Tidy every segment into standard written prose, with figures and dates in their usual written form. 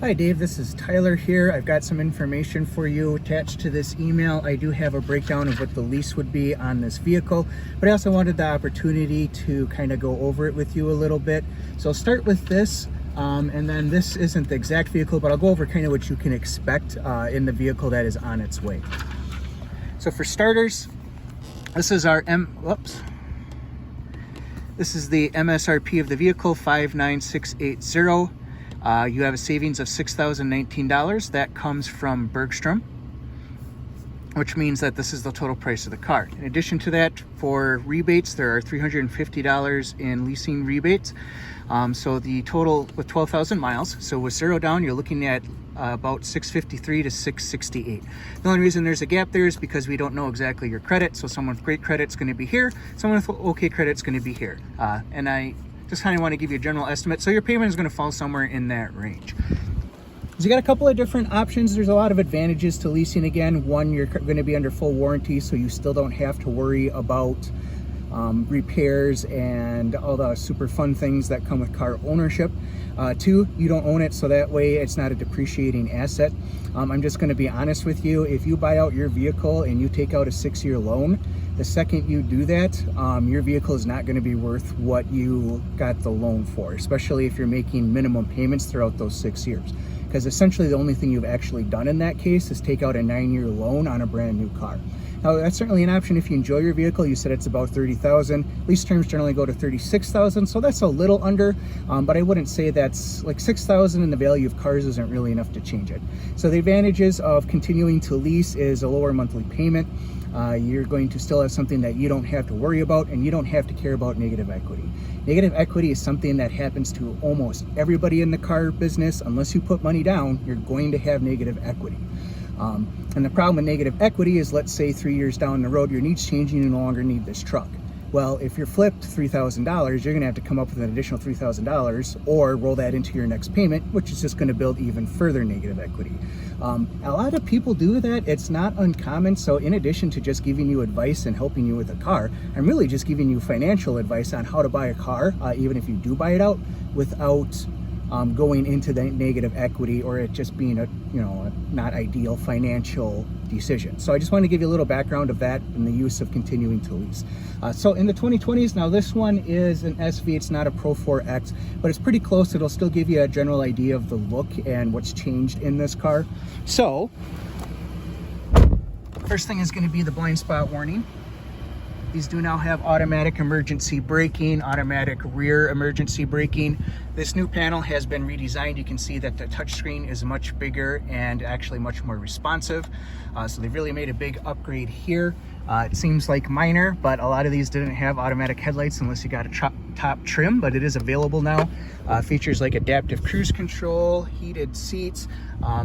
Hi Dave, this is Tyler here. I've got some information for you attached to this email. I do have a breakdown of what the lease would be on this vehicle, but I also wanted the opportunity to kind of go over it with you a little bit. So I'll start with this, and then this isn't the exact vehicle, but I'll go over kind of what you can expect in the vehicle that is on its way. So for starters, this is our This is the MSRP of the vehicle, $59680. You have a savings of $6,019. That comes from Bergstrom, which means that this is the total price of the car. In addition to that, for rebates, there are $350 in leasing rebates. So the total with 12,000 miles. So with zero down, you're looking at about $653 to $668. The only reason there's a gap there is because we don't know exactly your credit. So someone with great credit is going to be here. Someone with okay credit is going to be here. And I just kind of want to give you a general estimate. So your payment is going to fall somewhere in that range. So you got a couple of different options. There's a lot of advantages to leasing. Again, one, you're going to be under full warranty, so you still don't have to worry about repairs and all the super fun things that come with car ownership. Two, you don't own it, so that way it's not a depreciating asset. I'm just going to be honest with you. If you buy out your vehicle and you take out a 6-year loan, the second you do that, your vehicle is not going to be worth what you got the loan for, especially if you're making minimum payments throughout those 6 years. Because essentially the only thing you've actually done in that case is take out a 9-year loan on a brand new car. Now that's certainly an option if you enjoy your vehicle. You said it's about $30,000. Lease terms generally go to $36,000, so that's a little under, but I wouldn't say that's like $6,000, and the value of cars isn't really enough to change it. So the advantages of continuing to lease is a lower monthly payment. You're going to still have something that you don't have to worry about, and you don't have to care about negative equity. Negative equity is something that happens to almost everybody in the car business. Unless you put money down, you're going to have negative equity. And the problem with negative equity is, let's say 3 years down the road, your needs change and you no longer need this truck. Well, if you're flipped $3,000, you're going to have to come up with an additional $3,000 or roll that into your next payment, which is just going to build even further negative equity. A lot of people do that. It's not uncommon. So in addition to just giving you advice and helping you with a car, I'm really just giving you financial advice on how to buy a car, even if you do buy it out, without going into the negative equity or it just being a not ideal financial decision. So I just want to give you a little background of that and the use of continuing to lease. So in the 2020s, now this one is an SV. It's not a Pro 4X, but it's pretty close. It'll still give you a general idea of the look and what's changed in this car. So first thing is going to be the blind spot warning. These do now have automatic emergency braking, automatic rear emergency braking. This new panel has been redesigned. You can see that the touchscreen is much bigger and actually much more responsive. So they've really made a big upgrade here. It seems like minor, but a lot of these didn't have automatic headlights unless you got a top trim, but it is available now. Features like adaptive cruise control, heated seats.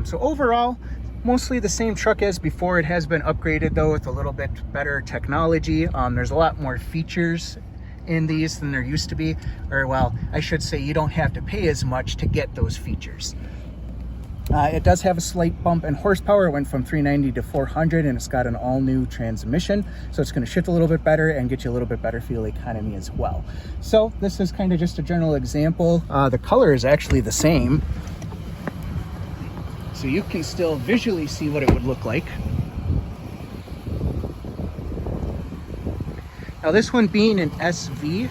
So overall, mostly the same truck as before. It has been upgraded though with a little bit better technology. There's a lot more features in these than there used to be, or well, I should say you don't have to pay as much to get those features. It does have a slight bump in horsepower. It went from 390 to 400, and it's got an all-new transmission, so it's going to shift a little bit better and get you a little bit better fuel economy as well. So this is kind of just a general example. The color is actually the same, so you can still visually see what it would look like. Now this one being an SV,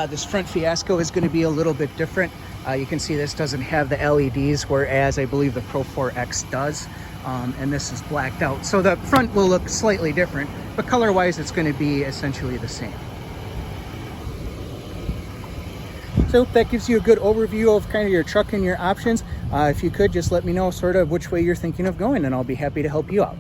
this front Fiasco is going to be a little bit different. You can see this doesn't have the LEDs, whereas I believe the Pro 4X does, and this is blacked out. So the front will look slightly different, but color-wise it's going to be essentially the same. So that gives you a good overview of kind of your truck and your options. If you could just let me know sort of which way you're thinking of going, and I'll be happy to help you out.